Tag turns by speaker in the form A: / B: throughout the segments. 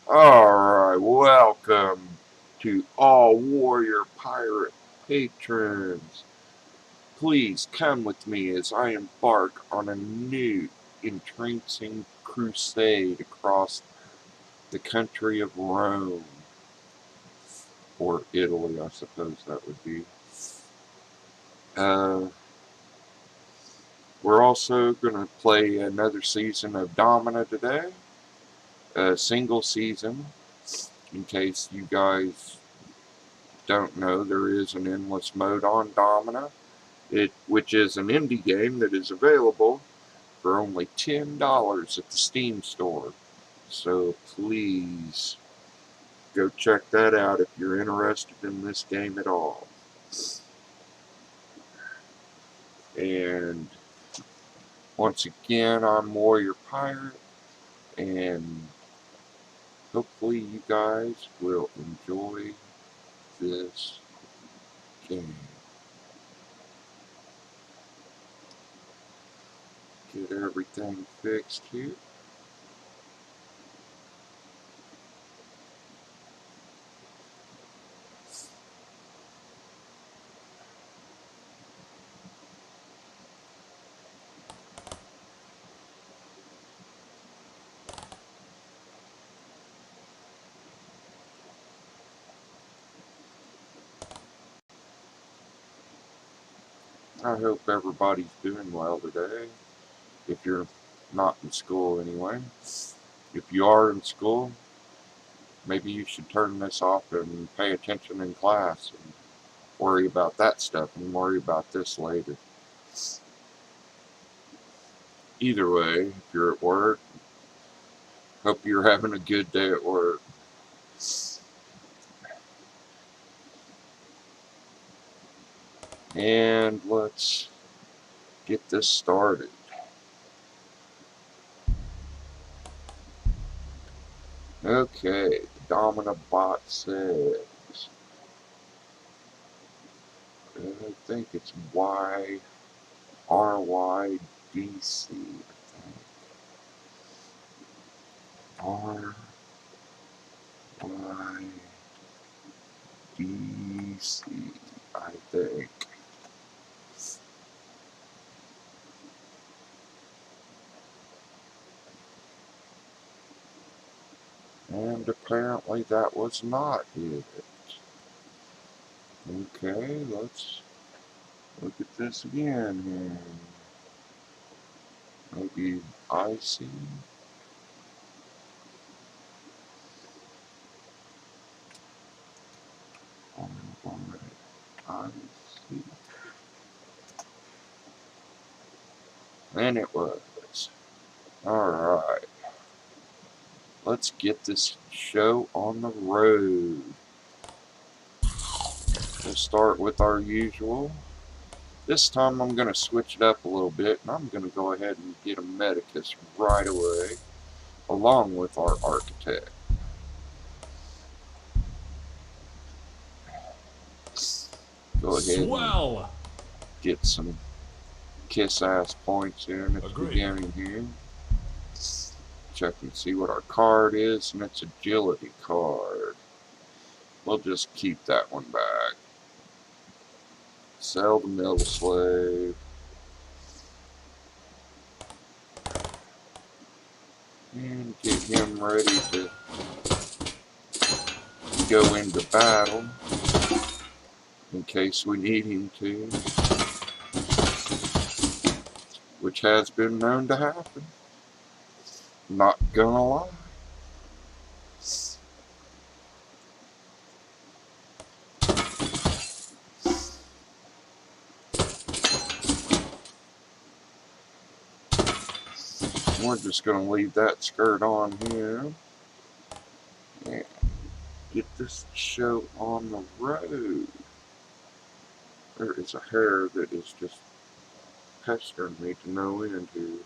A: Alright, welcome to all Warrior Pirate patrons. Please come with me as I embark on a new, entrancing crusade across the country of Rome. Or Italy, I suppose that would be. Uh, we're also going to play another season of Domina today. A single season, in case you guys don't know, there is an endless mode on Domina, which is an indie game that is available for only $10 at the Steam store. So please go check that out if you're interested in this game at all. And once again, I'm Warrior Pirate, and hopefully you guys will enjoy this game. Get everything fixed here. I hope everybody's doing well today. If you're not in school anyway. If you are in school, maybe you should turn this off and pay attention in class and worry about that stuff and worry about this later. Either way, if you're at work, hope you're having a good day at work. And let's get this started. Okay, the Domina bot says, I think it's YRYDC. RYDC, I think. And apparently that was not it. Okay, let's look at this again here. Maybe icy. Icy. And it was. Alright. Let's get this show on the road. We'll start with our usual. This time I'm going to switch it up a little bit, and I'm going to go ahead and get a Medicus right away, along with our Architect. Go ahead and get some kiss-ass points in at the beginning here. Check and see what our card is, and it's Agility card. We'll just keep that one back. Sell the Middle Slave. And get him ready to go into battle in case we need him to, which has been known to happen. Not gonna lie. We're just going to leave that skirt on here and get this show on the road. There is a hair that is just pestering me to no end here.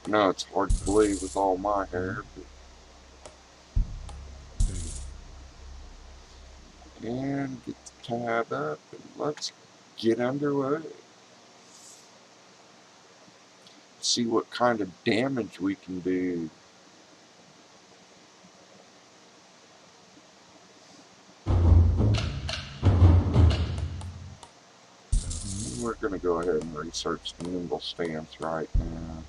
A: No, it's hard to believe with all my hair, but... And get the tab up and let's get underway. See what kind of damage we can do. We're going to go ahead and research the nimble stance right now.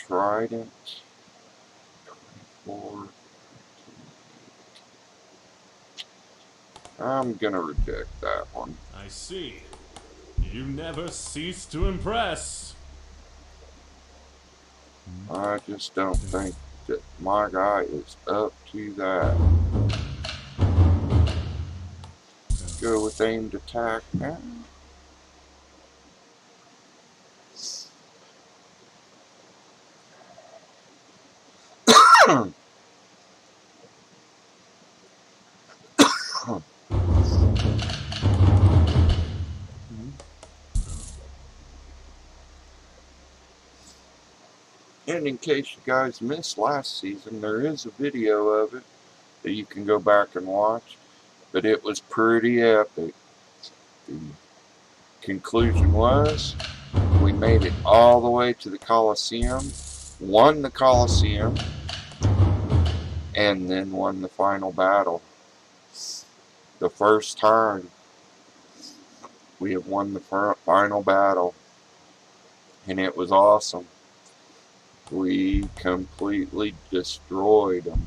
A: Trident. 24. I'm gonna reject that one.
B: I see. You never cease to impress.
A: I just don't think that my guy is up to that. Let's go with aimed attack now. And in case you guys missed last season, there is a video of it that you can go back and watch. But it was pretty epic. The conclusion was we made it all the way to the Coliseum, won the Coliseum, and then won the final battle. The first time we have won the final battle, and it was awesome. We completely destroyed them.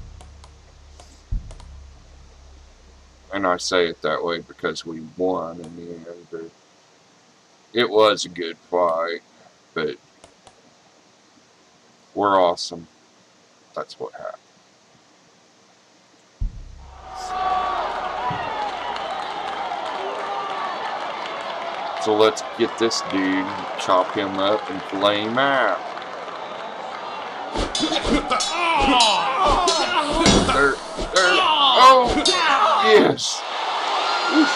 A: And I say it that way because we won in the end. But it was a good fight, but we're awesome. That's what happened. So let's get this dude, chop him up, and flay him out. Oh, yes. Oof.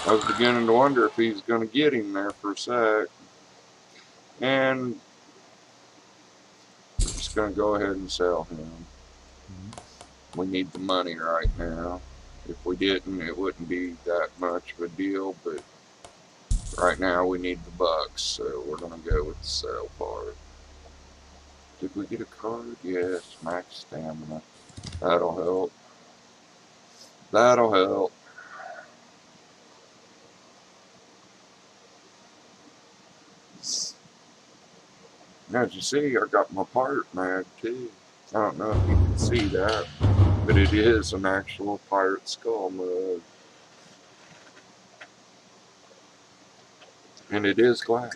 A: I was beginning to wonder if he was going to get him there for a sec. And we're just going to go ahead and sell him. We need the money right now. If we didn't, it wouldn't be that much of a deal, but right now we need the bucks, so we're going to go with the sell part. Did we get a card? Yes, max stamina. That'll help. That'll help. As you see, I got my pirate mag too. I don't know if you can see that, but it is an actual pirate skull mug. And it is glass.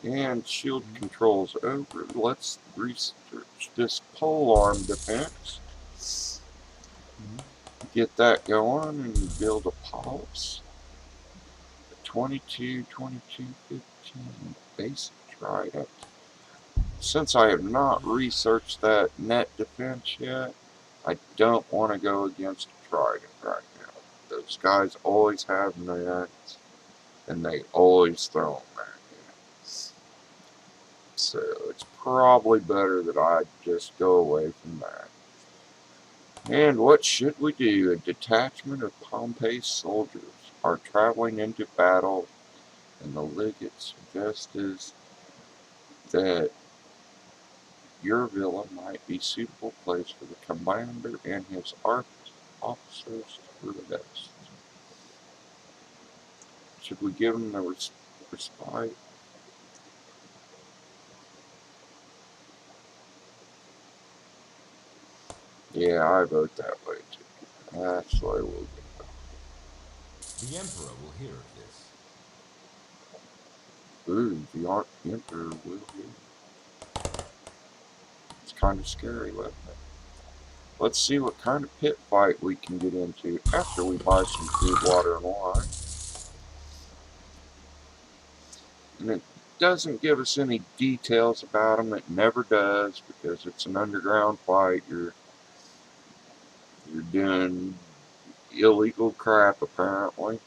A: And shield controls over. Let's research this polearm defense. Get that going and build a pulse. 22, 22, 15 basic trident. Since I have not researched that net defense yet, I don't want to go against a trident right now. Those guys always have nets, and they always throw them at you. So it's probably better that I just go away from that. And what should we do? A detachment of Pompey's soldiers are traveling into battle, and the legate suggests that your villa might be a suitable place for the commander and his officers to rest. Should we give them the respite? Yeah, I vote that way too. That's the way we'll go.
B: The Emperor will hear of this.
A: Ooh, the Emperor will hear. kind of scary, wasn't it? Let's see what kind of pit fight we can get into after we buy some food, water, and wine. And it doesn't give us any details about them. It never does, because it's an underground fight. You're doing illegal crap, apparently,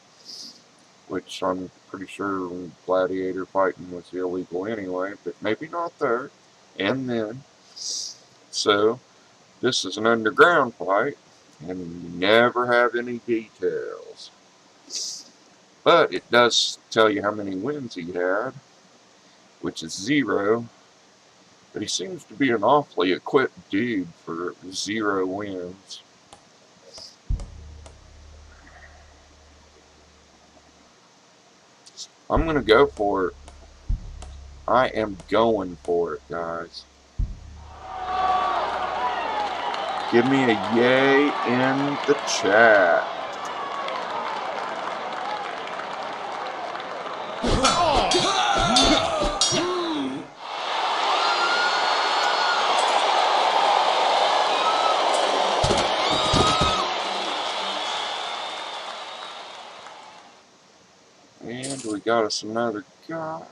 A: which I'm pretty sure gladiator fighting was illegal anyway, but maybe not there and then. So this is an underground fight, and you never have any details. But it does tell you how many wins he had, which is 0. But he seems to be an awfully equipped dude for 0 wins. I'm going to go for it. I am going for it, guys. Give me a yay in the chat. And we got us another guy.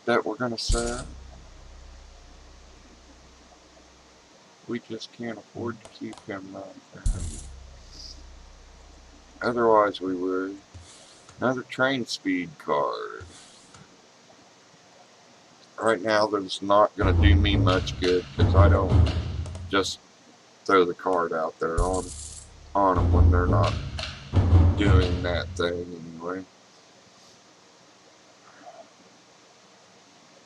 A: That we're going to sell. We just can't afford to keep him right there. Otherwise we would. Another train speed card. Right now there's not going to do me much good, because I don't just throw the card out there on them when they're not doing that thing anyway.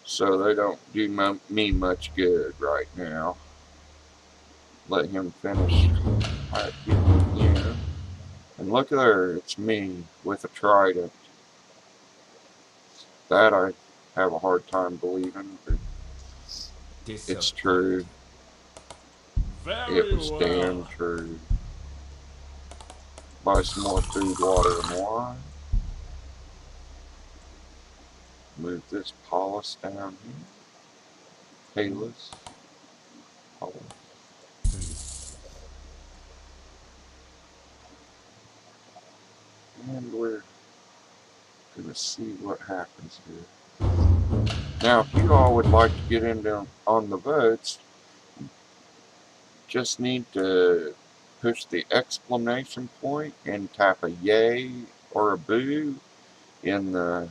A: So they don't do me much good right now. Let him finish at again. And look at there, it's me with a trident. That I have a hard time believing, but it's true. It was damn true. Buy some more food, water, and wine. Move this Paulus down here. Paulus. And we're going to see what happens here. Now, if you all would like to get in on the votes, just need to push the exclamation point and tap a yay or a boo in the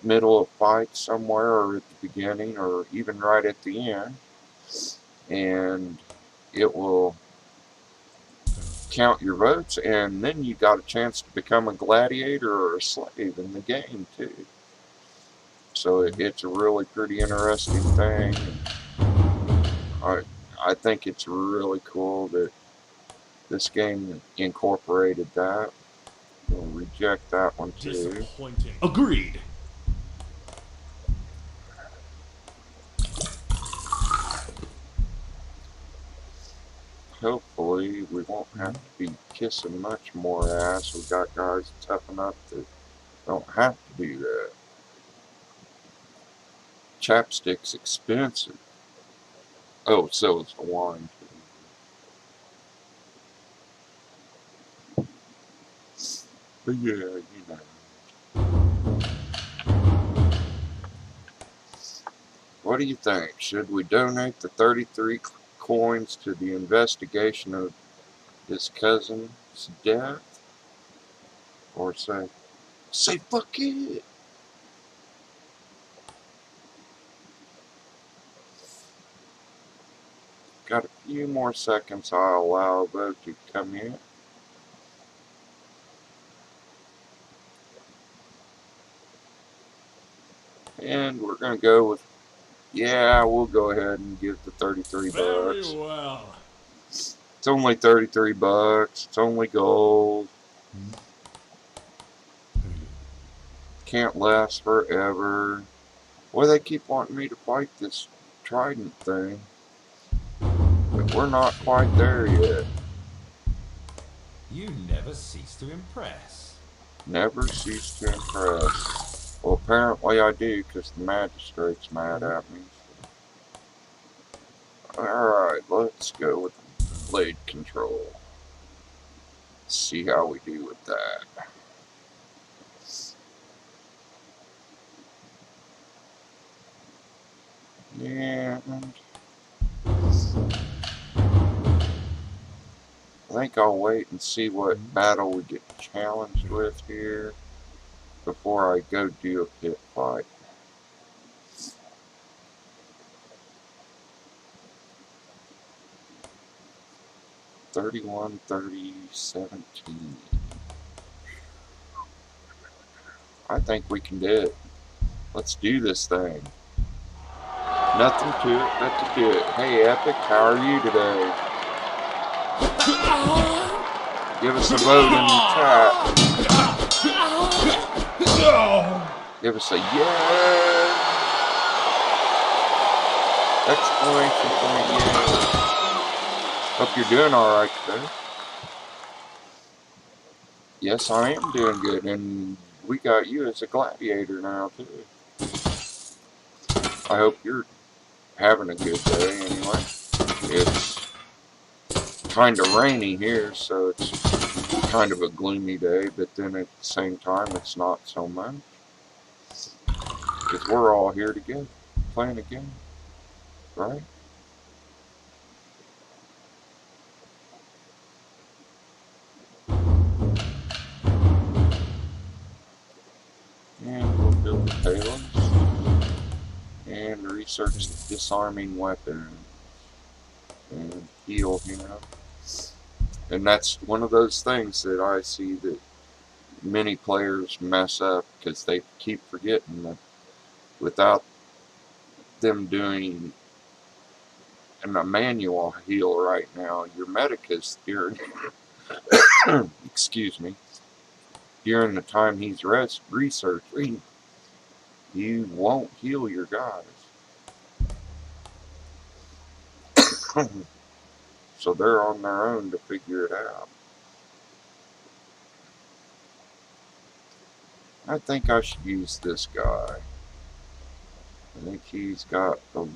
A: middle of fight somewhere, or at the beginning, or even right at the end, and it will count your votes, and then you got a chance to become a gladiator or a slave in the game too. So it's a really pretty interesting thing. I think it's really cool that this game incorporated that. We'll reject that one too.
B: Disappointing. Agreed.
A: Hopefully we won't have to be kissing much more ass. We got guys tough enough that don't have to do that. Chapstick's expensive. Oh, so is the wine too. But yeah, you know. What do you think? Should we donate the 33 coins to the investigation of his cousin's death? Or say fuck it? Got a few more seconds. I'll allow a vote to come in. And we're going to go with, yeah, we'll go ahead and give the 33 bucks.
B: Very well.
A: It's only 33 bucks. It's only gold. Can't last forever. Well, they keep wanting me to fight this trident thing. But we're not quite there yet.
C: You never cease to impress.
A: Never cease to impress. Well, apparently I do, because the magistrate's mad at me. Alright, let's go with blade control. See how we do with that. Yeah, I think I'll wait and see what battle we get challenged with here before I go do a pit fight. $31-30-17. I think we can do it. Let's do this thing. Nothing to it but to do it. Hey, Epic, how are you today? Give us a vote in the chat. Give us a yeah! Exclamation point, yeah! Hope you're doing alright today. Yes, I am doing good, and we got you as a gladiator now, too. I hope you're having a good day anyway. It's kind of rainy here, so it's kind of a gloomy day, but then at the same time, it's not so much. Because we're all here together, playing a game, right? And we'll build the payloads and research the disarming weapon and heal him. And that's one of those things that I see that many players mess up because they keep forgetting that without them doing a manual heal right now, your medic is during, excuse me, during the time he's researching, you won't heal your guys. So they're on their own to figure it out. I think I should use this guy. I think he's got the...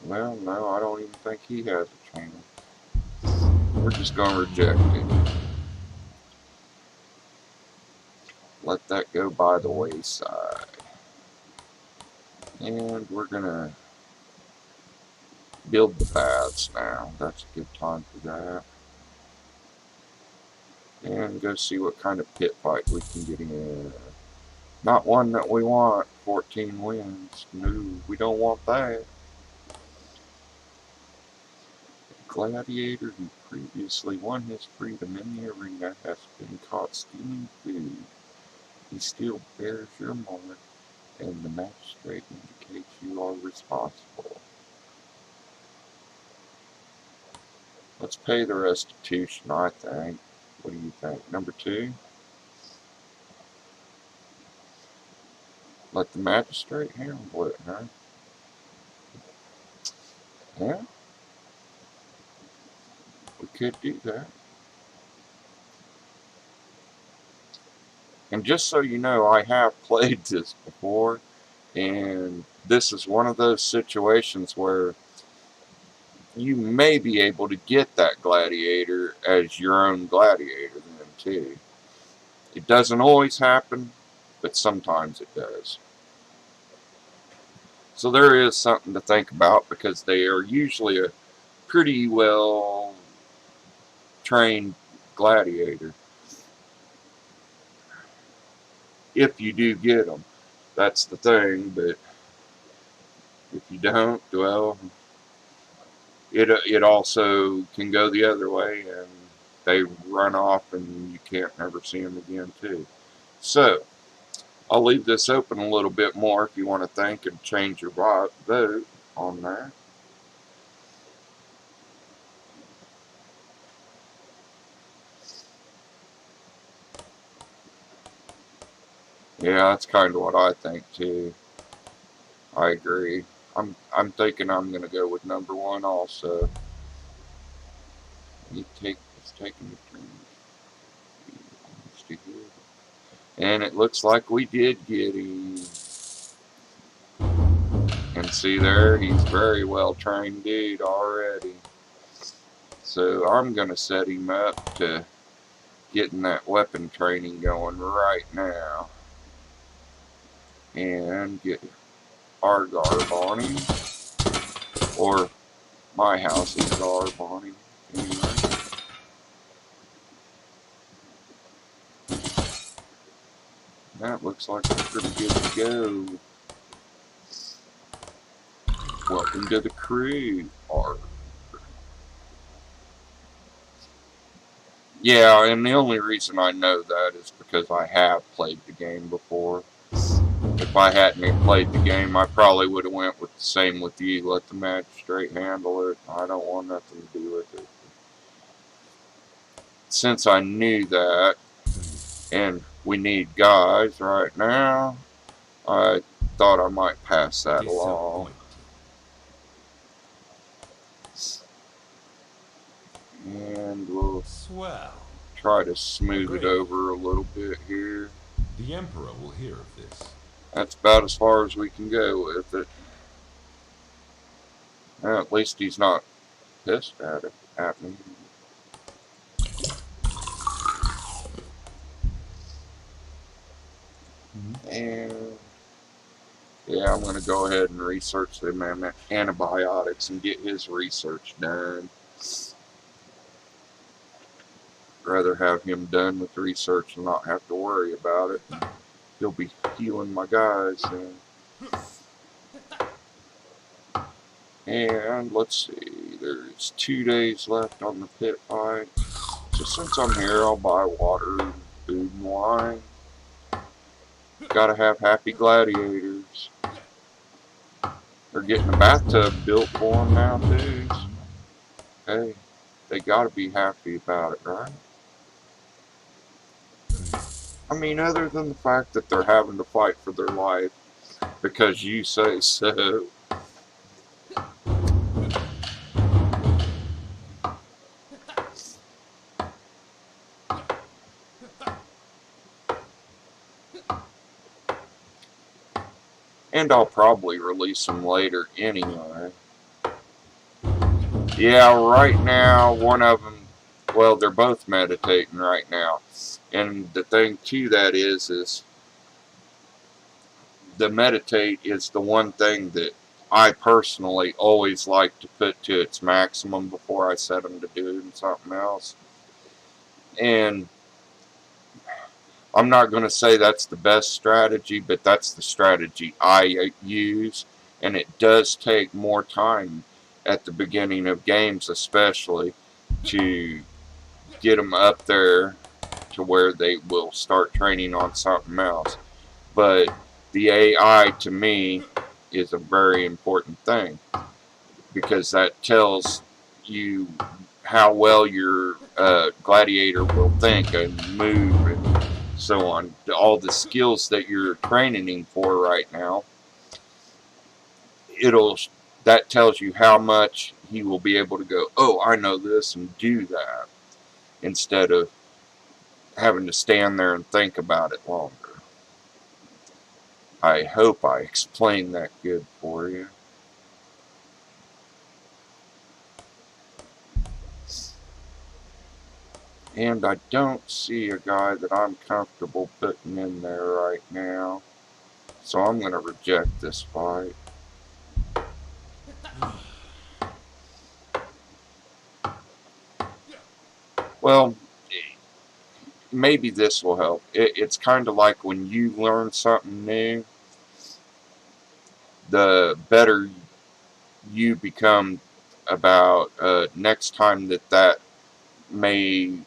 A: Well, no, I don't even think he has a channel. We're just going to reject it. Let that go by the wayside. And we're going to build the baths now. That's a good time for that. And go see what kind of pit fight we can get in. Not one that we want. 14 wins. No, we don't want that. Gladiator who previously won his freedom in the arena has been caught stealing food. He still bears your mark, and the magistrate indicates you are responsible. Let's pay the restitution, I think. What do you think? Number 2? Let the magistrate handle it, huh? Yeah? We could do that. And just so you know, I have played this before, and this is one of those situations where you may be able to get that gladiator as your own gladiator then too. It doesn't always happen, but sometimes it does. So there is something to think about because they are usually a pretty well trained gladiator. If you do get them, that's the thing, but if you don't, well, it also can go the other way and they run off and you can't never see them again too. So I'll leave this open a little bit more if you want to think and change your vote on there. Yeah, that's kind of what I think too. I agree. I'm thinking I'm gonna go with number 1 also. It's taking a turn. And it looks like we did get him. And see there, he's very well trained dude already. So I'm going to set him up to getting that weapon training going right now. And get our garb on him. Or my house's garb on him. Anyway. That looks like it's pretty good to go. Welcome to the crew. Yeah, and the only reason I know that is because I have played the game before. If I hadn't played the game, I probably would have went with the same with you. Let the magistrate handle it. I don't want nothing to do with it. Since I knew that, and we need guys right now, I thought I might pass that along. And we'll try to smooth it over a little bit here.
B: The Emperor will hear of this.
A: That's about as far as we can go with it. Well, at least he's not pissed at me. And yeah, I'm going to go ahead and research the antibiotics and get his research done. Rather have him done with research and not have to worry about it. He'll be healing my guys soon. And let's see, there's 2 days left on the pit fight. So since I'm here, I'll buy water, food, and wine. Gotta have happy gladiators. They're getting a bathtub built for them now, too. Hey, they gotta be happy about it, right? I mean, other than the fact that they're having to fight for their life because you say so. And I'll probably release them later anyway. Yeah, right now, one of them, well, they're both meditating right now. And the thing to that is the meditate is the one thing that I personally always like to put to its maximum before I set them to doing something else. And I'm not going to say that's the best strategy, but that's the strategy I use. And it does take more time at the beginning of games, especially, to get them up there to where they will start training on something else. But the AI, to me, is a very important thing because that tells you how well your gladiator will think and move and so on. All the skills that you're training him for right now, that tells you how much he will be able to go, oh, I know this, and do that, instead of having to stand there and think about it longer. I hope I explained that good for you. And I don't see a guy that I'm comfortable putting in there right now. So I'm going to reject this fight. Well, maybe this will help. It's kind of like when you learn something new, the better you become about next time that may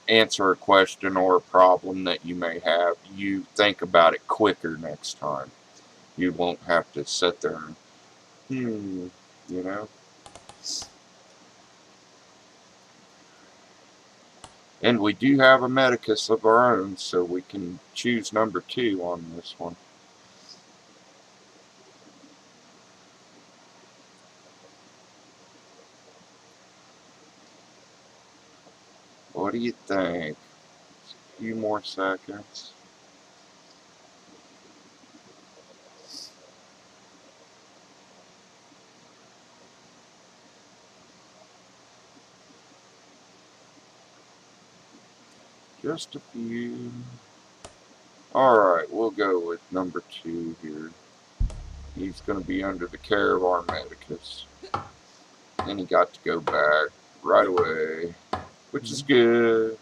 A: answer a question or a problem that you may have. You think about it quicker next time. You won't have to sit there and, you know. And we do have a medicus of our own, so we can choose number 2 on this one. What do you think? A few more seconds. Just a few. Alright, we'll go with number 2 here. He's going to be under the care of our medicus. And he got to go back right away, which is good.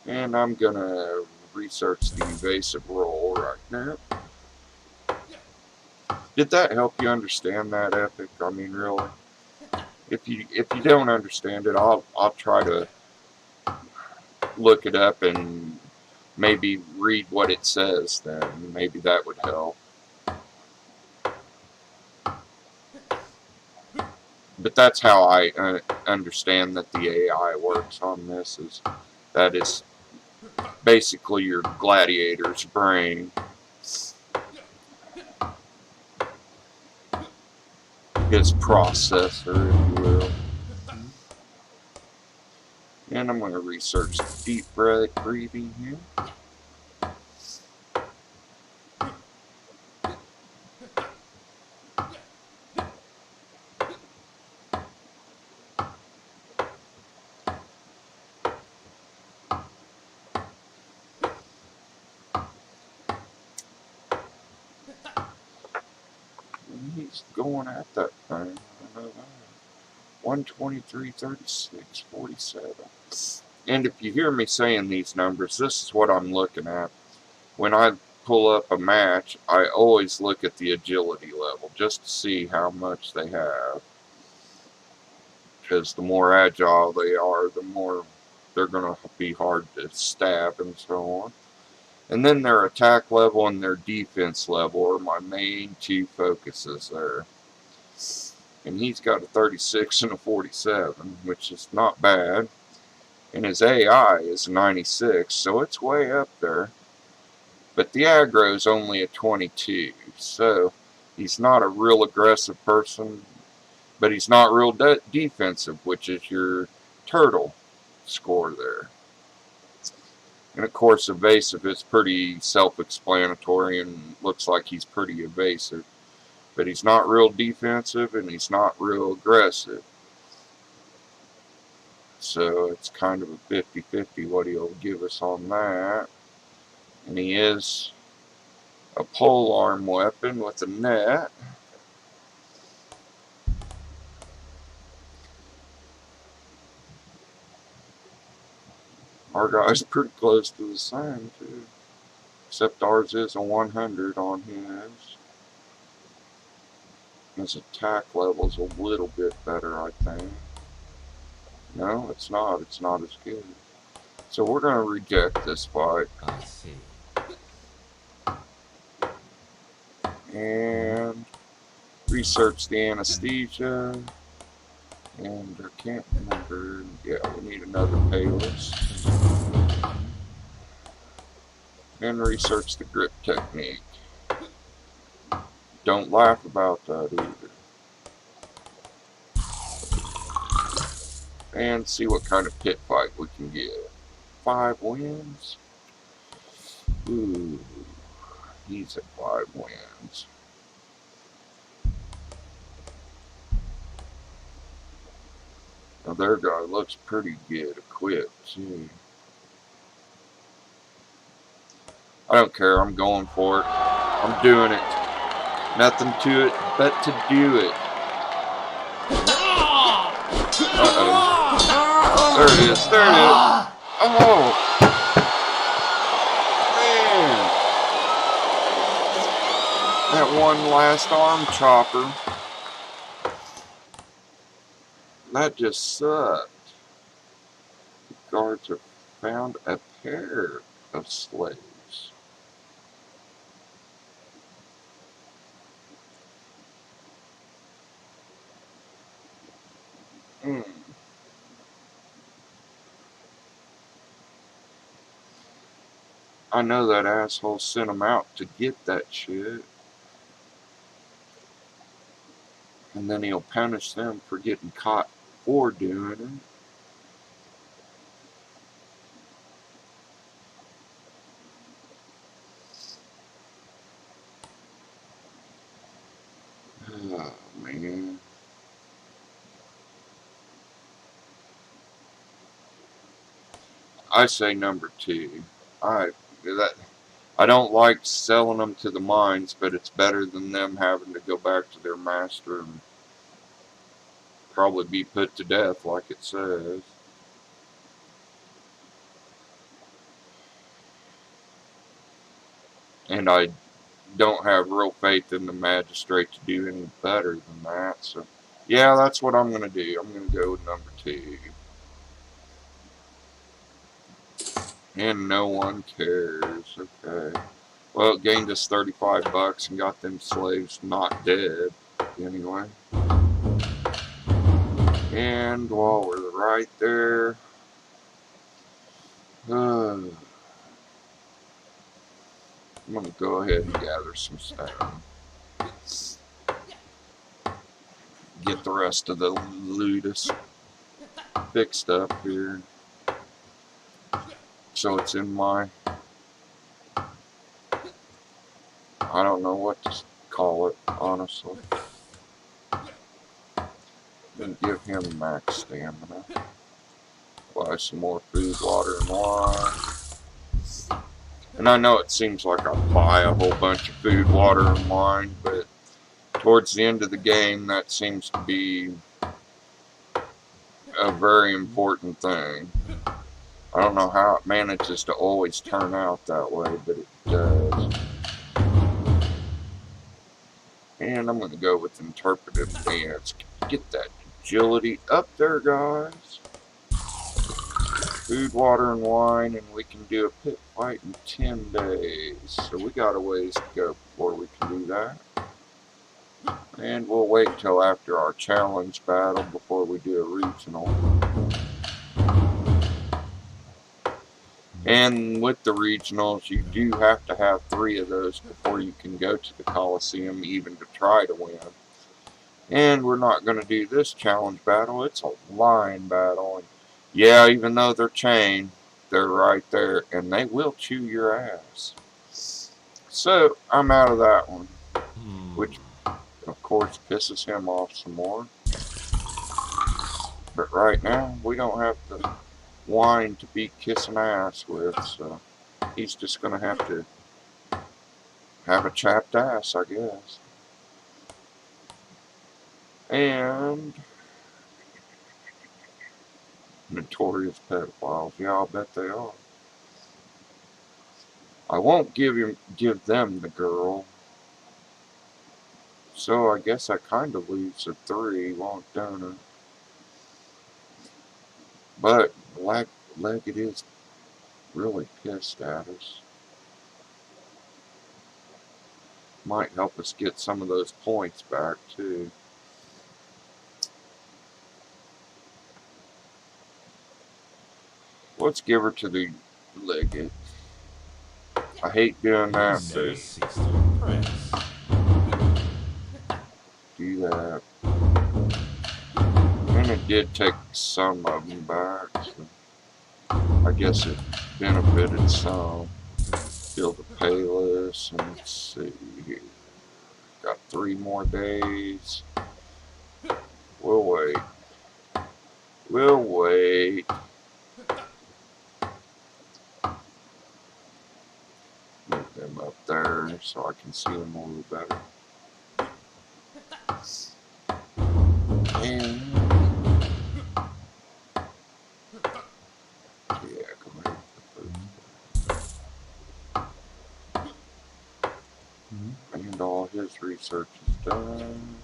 A: And I'm going to research the evasive roll right now. Did that help you understand that, Epic? I mean, really? If you don't understand it, I'll try to look it up and maybe read what it says then. Maybe that would help. But that's how I understand that the AI works on this. That is basically your gladiator's brain. His processor, if you will. And I'm going to research the deep breathing here. And he's going at that thing. I know that. 123, 36, 47. And if you hear me saying these numbers, this is what I'm looking at. When I pull up a match, I always look at the agility level just to see how much they have. Because the more agile they are, the more they're going to be hard to stab and so on. And then their attack level and their defense level are my main two focuses there. And he's got a 36 and a 47, which is not bad. And his AI is 96, so it's way up there. But the aggro is only a 22, so he's not a real aggressive person, but he's not real defensive, which is your turtle score there. And of course, evasive is pretty self-explanatory and looks like he's pretty evasive. But he's not real defensive and he's not real aggressive. So it's kind of a 50-50 what he'll give us on that. And he is a polearm weapon with a net. Our guy's pretty close to the same too. Except ours is a 100 on his. His attack level's a little bit better, I think. No, it's not. It's not as good. So we're going to reject this fight.
C: I see.
A: And research the anesthesia. And I can't remember. Yeah, we need another payless. And research the grip technique. Don't laugh about that either. And see what kind of pit fight we can get. 5 wins. Ooh, he's at 5 wins. Now their guy looks pretty good equipped too. I don't care, I'm going for it. I'm doing it. Nothing to it but to do it. Uh-oh. There it is, there it is. Oh! Man! That one last arm chopper. That just sucked. The guards have found a pair of slaves. I know that asshole sent him out to get that shit. And then he'll punish them for getting caught for doing it. Oh, man. I say number 2. That I don't like selling them to the mines, but it's better than them having to go back to their master and probably be put to death, like it says. And I don't have real faith in the magistrate to do any better than that. So, yeah, that's what I'm going to do. I'm going to go with number 2. And no one cares. Okay. Well, it gained us $35 and got them slaves not dead. Anyway. And while we're right there, I'm going to go ahead and gather some stuff. Get the rest of the loot fixed up here. So it's in my, I don't know what to call it, honestly. Then give him max stamina. Buy some more food, water, and wine. And I know it seems like I buy a whole bunch of food, water, and wine, but towards the end of the game, that seems to be a very important thing. I don't know how it manages to always turn out that way, but it does. And I'm going to go with interpretive dance. Get that agility up there, guys. Food, water, and wine, and we can do a pit fight in 10 days. So we got a ways to go before we can do that. And we'll wait till after our challenge battle before we do a regional. And with the regionals, you do have to have 3 of those before you can go to the Coliseum even to try to win. And we're not going to do this challenge battle. It's a line battle. And yeah, even though they're chained, they're right there. And they will chew your ass. So, I'm out of that one. Which, of course, pisses him off some more. But right now, we don't have the wine to be kissing ass with. So, he's just going to have to have a chapped ass, I guess. And notorious pedophiles. Yeah, I'll bet they are. I won't give them the girl. So I guess that kind of leaves a 3, don't it? But Leggett is really pissed at us. Might help us get some of those points back too. Let's give her to the Leggett. I hate doing that, but do that. And it did take some of them back, so I guess it benefited some. Build a payless, and let's see here. Got 3 more days. We'll wait. We'll wait. Move them up there so I can see them a little better. And yeah, go ahead. And all his research is done.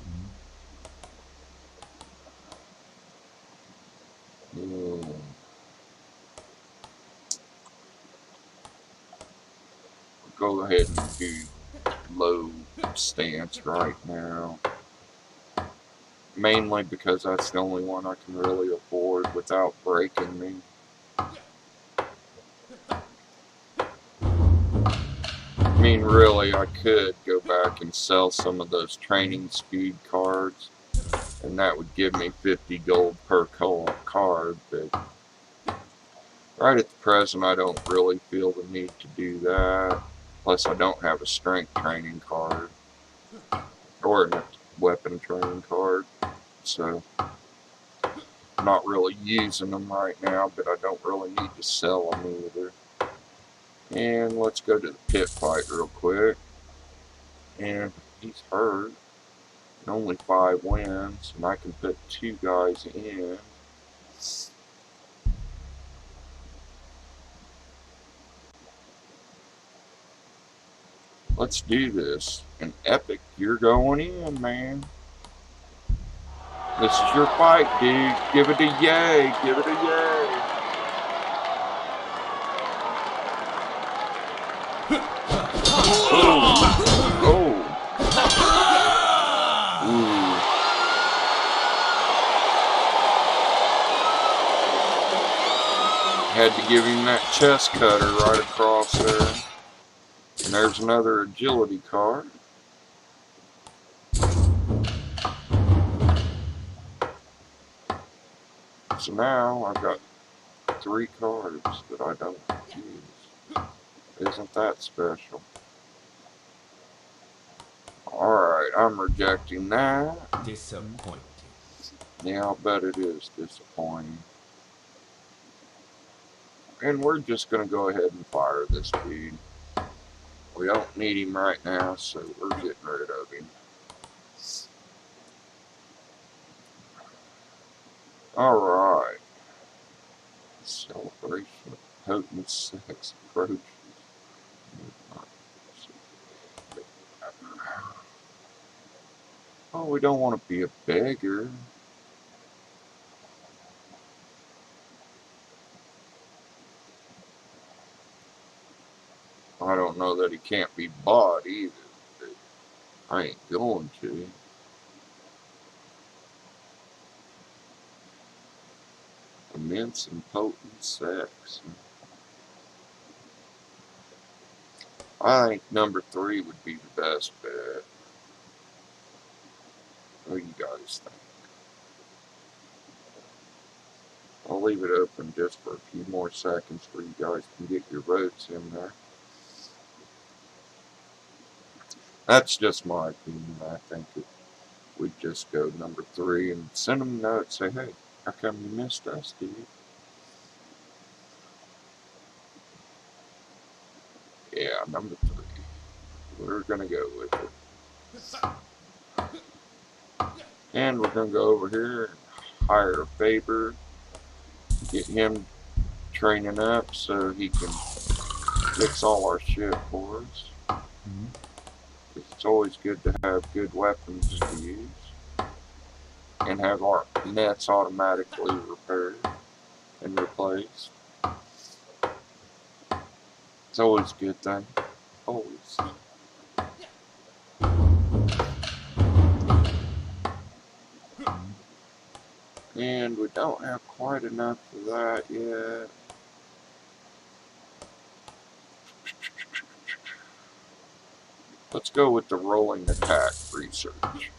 A: Go ahead and do low stance right now. Mainly because that's the only one I can really afford without breaking me. I mean, really, I could go back and sell some of those training speed cards, and that would give me 50 gold per card, but right at the present, I don't really feel the need to do that. Plus, I don't have a strength training card, or a weapon training card, so I'm not really using them right now, but I don't really need to sell them either. And let's go to the pit fight real quick. And he's hurt. And only 5 wins, and I can put 2 guys in. Let's do this. And Epic, you're going in, man. This is your fight, dude. Give it a yay. Give it a yay. Oh. Ooh. Had to give him that chest cutter right across there. And there's another agility card. So now I've got 3 cards that I don't use. Isn't that special? Alright, I'm rejecting that.
B: Disappointing.
A: Yeah, I'll bet it is disappointing. And we're just going to go ahead and fire this dude. We don't need him right now, so we're getting rid of him. Alright. Celebration of potent sex approaches. Oh, we don't want to be a beggar. I don't know that he can't be bought either, but I ain't going to. Immense and potent sex. I think number 3 would be the best bet. What do you guys think? I'll leave it open just for a few more seconds where you guys can get your votes in there. That's just my opinion. I think we'd just go number 3 and send them a note, say, hey, how come you missed us, dude? Yeah, number 3. We're going to go with it. And we're going to go over here and hire a Faber, get him training up so he can fix all our shit for us. It's always good to have good weapons to use and have our nets automatically repaired and replaced. It's always a good thing. Always. And we don't have quite enough of that yet. Let's go with the rolling attack research.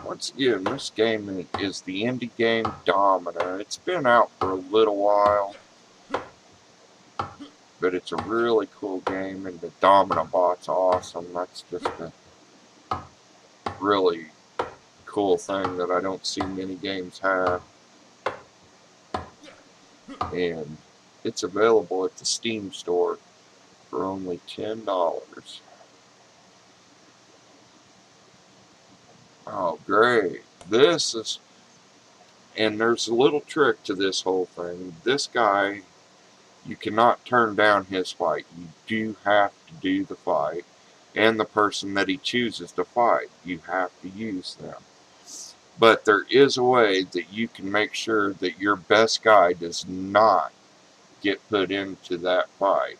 A: Once again, this game is the indie game Domina. It's been out for a little while, but it's a really cool game, and the Domina bot's awesome. That's just a really cool thing that I don't see many games have. And it's available at the Steam store for only $10. Oh, great. This is, and there's a little trick to this whole thing. This guy, you cannot turn down his fight. You do have to do the fight. And the person that he chooses to fight, you have to use them. But there is a way that you can make sure that your best guy does not get put into that fight.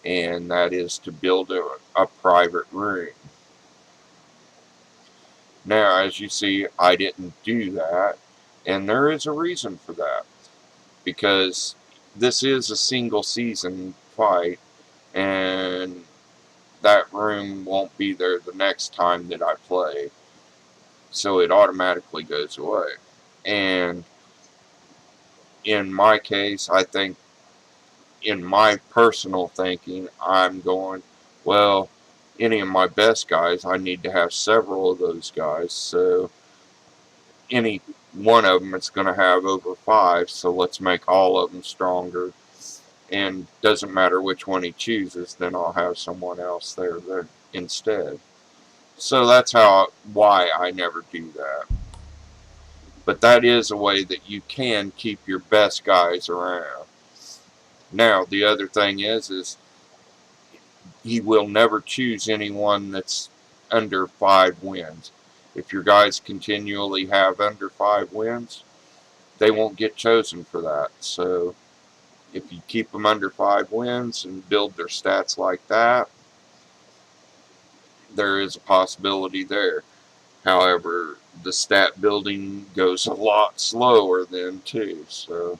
A: And that is to build a private room. Now, as you see, I didn't do that. And there is a reason for that. Because this is a single season fight. And that room won't be there the next time that I play. So it automatically goes away. And in my case, I think in my personal thinking, I'm going, well, any of my best guys, I need to have several of those guys. So any one of them it's going to have over 5, so let's make all of them stronger. And doesn't matter which one he chooses, then I'll have someone else there instead. So that's why I never do that. But that is a way that you can keep your best guys around. Now, the other thing is he will never choose anyone that's under 5 wins. If your guys continually have under 5 wins, they won't get chosen for that. So if you keep them under 5 wins and build their stats like that, there is a possibility there. However, the stat building goes a lot slower then too. So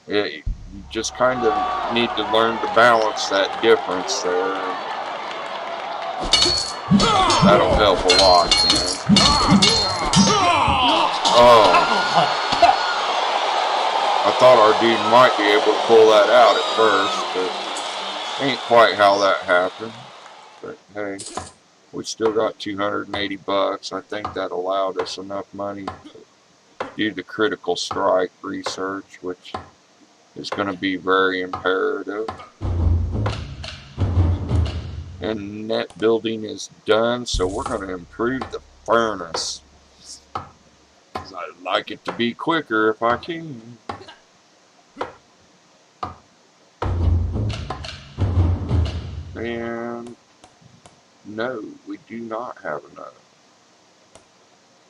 A: you just kind of need to learn to balance that difference there. That'll help a lot, man. Oh. I thought our dude might be able to pull that out at first, but ain't quite how that happened. But hey, we still got 280 bucks. I think that allowed us enough money to do the critical strike research, which is going to be very imperative. And net building is done, so we're going to improve the furnace. I'd like it to be quicker if I can. And no, we do not have enough.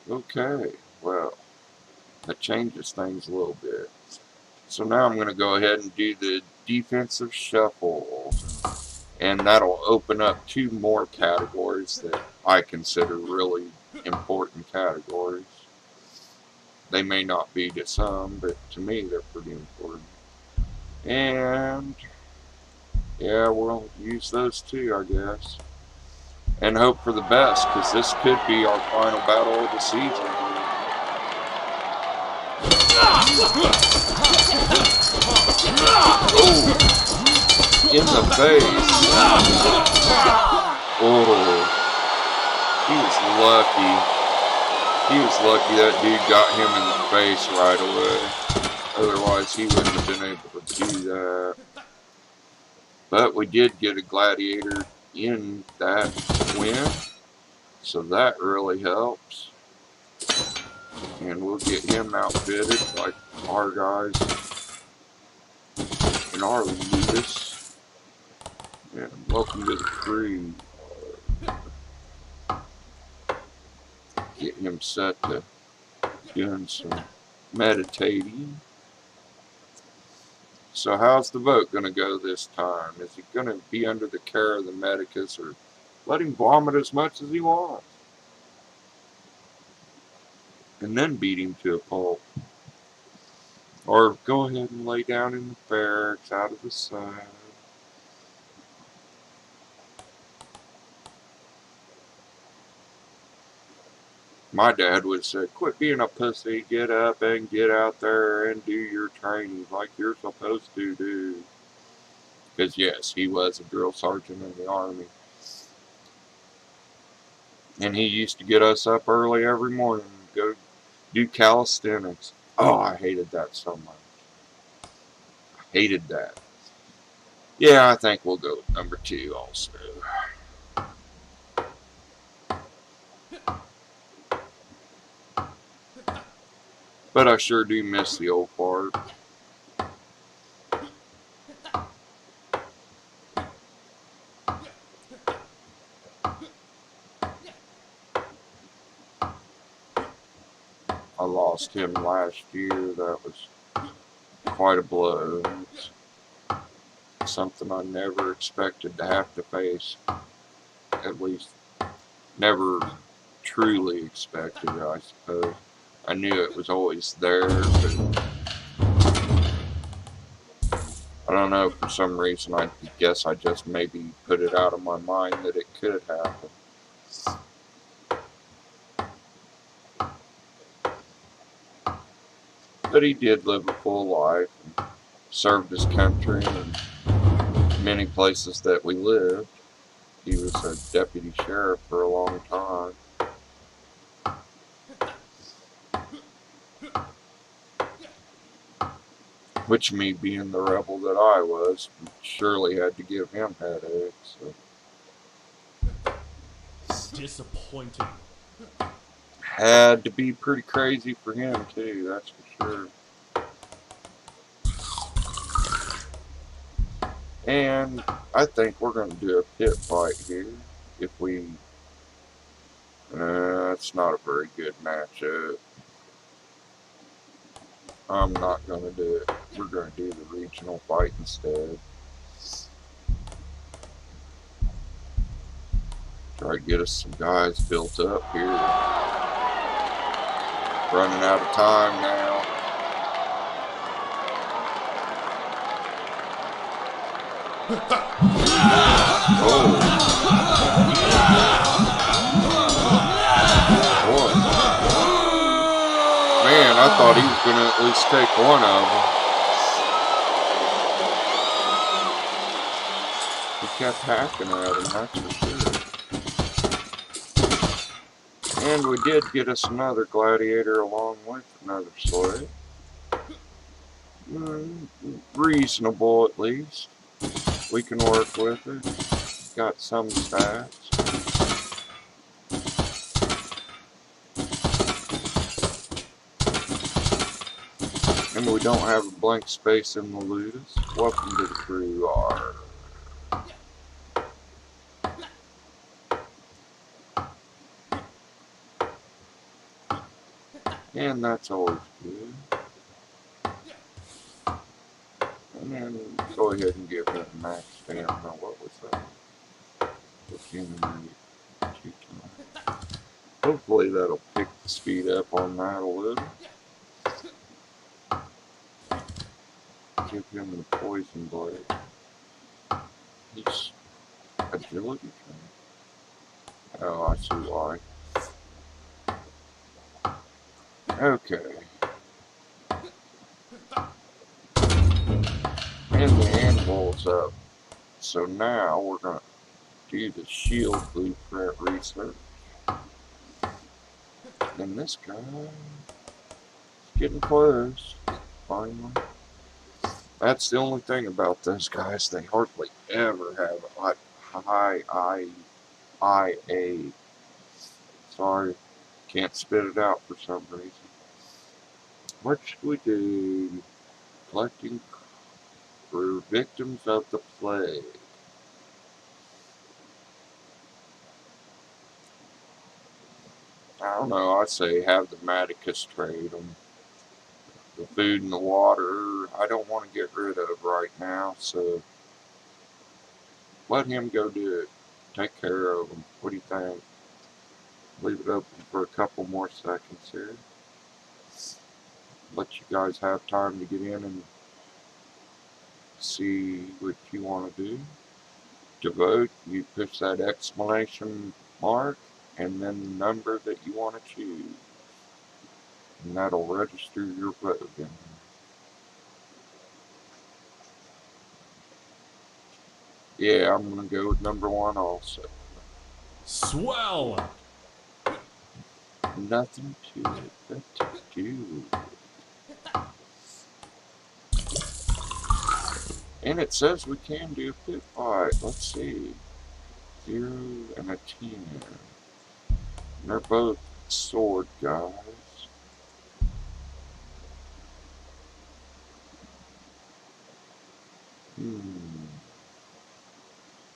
A: Okay, well, that changes things a little bit. So now I'm going to go ahead and do the defensive shuffle. And that'll open up 2 more categories that I consider really important categories. They may not be to some, but to me they're pretty important. And yeah, we'll use those 2, I guess. And hope for the best, because this could be our final battle of the season. Oh, in the face. Oh, he was lucky. He was lucky that dude got him in the face right away. Otherwise, he wouldn't have been able to do that. But we did get a gladiator in that win, so that really helps. And we'll get him outfitted like our guys in our Lucas. And welcome to the crew. Get him set to doing some meditating. So how's the vote going to go this time? Is he going to be under the care of the medicus, or let him vomit as much as he wants and then beat him to a pulp? Or go ahead and lay down in the barracks out of the sun? My dad would say, quit being a pussy, get up and get out there and do your training like you're supposed to do. Because yes, he was a drill sergeant in the Army. And he used to get us up early every morning and go do calisthenics. Oh, I hated that so much. I hated that. Yeah, I think we'll go with number 2 also. But I sure do miss the old fart. I lost him last year. That was quite a blow. It's something I never expected to have to face. At least never truly expected, I suppose. I knew it was always there, but I don't know, for some reason I guess I just maybe put it out of my mind that it could happen. But he did live a full life and served his country in many places that we lived. He was a deputy sheriff for a long time. Which, me being the rebel that I was, surely had to give him headaches. So.
B: Disappointing.
A: Had to be pretty crazy for him, too, that's for sure. And I think we're going to do a pit fight here. If we... It's not a very good matchup. I'm not going to do it. We're going to do the regional fight instead. Try to get us some guys built up here. Running out of time now. Oh. Boy. Man, I thought he was going to at least take one of them. He kept hacking at him, that's for sure. And we did get us another gladiator along with another slave. Reasonable, at least. We can work with it. Got some stats. And we don't have a blank space in the Ludus. Welcome to the crew, R. And that's always good. And then go ahead and give him max stamina. What was that? Hopefully that'll pick the speed up on that a little. Give him the poison blade. He's agility trained. Oh, I see why. Okay. And the anvil's up. So now we're going to do the shield blueprint research. And this guy is getting close, finally. That's the only thing about those guys. They hardly ever have high IA. Sorry, can't spit it out for some reason. What should we do? Collecting for victims of the plague. I don't know, I'd say have the Maticus trade them. The food and the water, I don't want to get rid of right now, so let him go do it. Take care of them. What do you think? Leave it open for a couple more seconds here. Let you guys have time to get in and see what you want to do. To vote, you push that exclamation mark and then the number that you want to choose. And that'll register your vote in. Yeah, I'm going to go with number 1 also.
B: Swell!
A: Nothing to it but to do. And it says we can do a pit fight. Let's see. 0 and a 10. And they're both sword guys.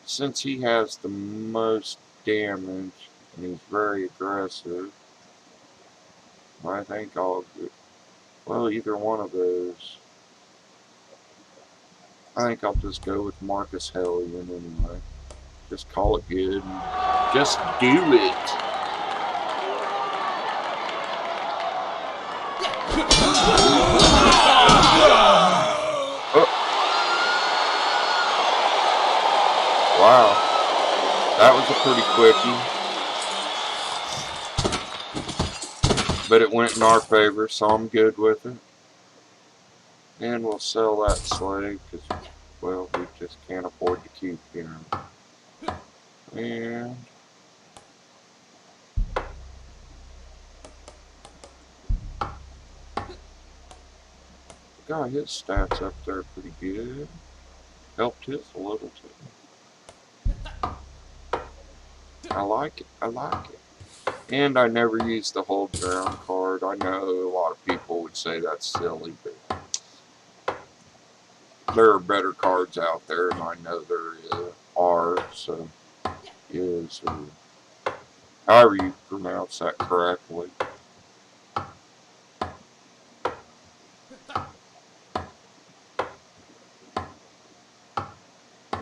A: Since he has the most damage and he's very aggressive, I think I'll do, well, either one of those. I think I'll just go with Marcus Hellion anyway. Just call it good and just do it. Oh. Wow, that was a pretty quickie, but it went in our favor, so I'm good with it. And we'll sell that slave because, well, we just can't afford to keep him. And got his stats up there pretty good. Helped his a little too. I like it. I like it. And I never used the hold ground card. I know a lot of people would say that's silly, but there are better cards out there, and I know there are. So is, or however you pronounce that correctly.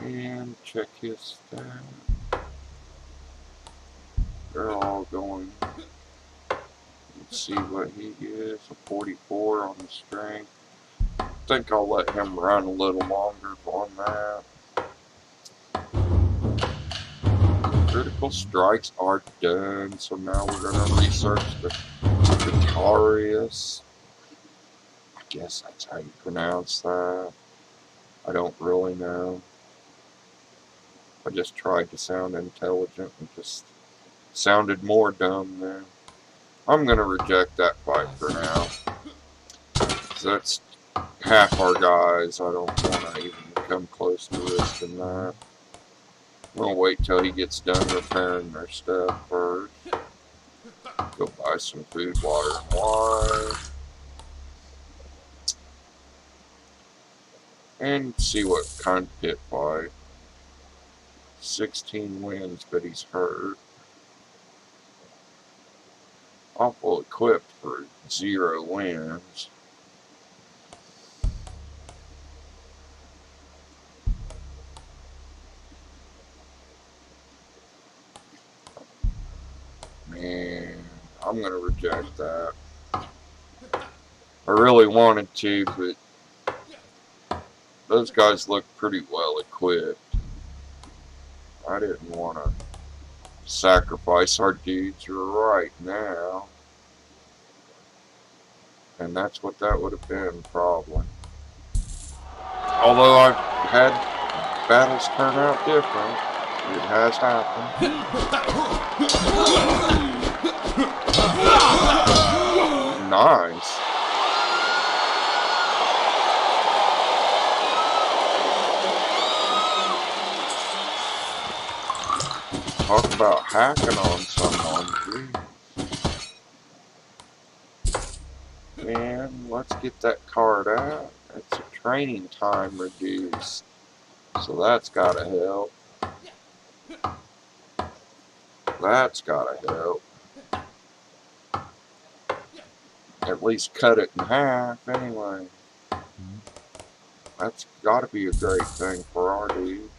A: And check his stats. They're all going. Let's see what he gets. A 44 on the strength. I think I'll let him run a little longer on that. Critical strikes are done, so now we're going to research the Victorious. I guess that's how you pronounce that. I don't really know. I just tried to sound intelligent and just sounded more dumb there. I'm going to reject that fight for now. That's half our guys. I don't want to even come close to risking that. We'll wait till he gets done repairing their stuff first. Go buy some food, water, and wine. And see what kind of pit fight. 16 wins, but he's hurt. Awful equipped for 0 wins. Man, I'm going to reject that. I really wanted to, but those guys look pretty well equipped. I didn't want to sacrifice our dudes right now. And that's what that would have been, probably. Although I've had battles turn out different, it has happened. Nice. Talk about hacking on someone, dude. And let's get that card out. It's a training time reduced. So that's gotta help. That's gotta help. At least cut it in half anyway. That's gotta be a great thing for our dude.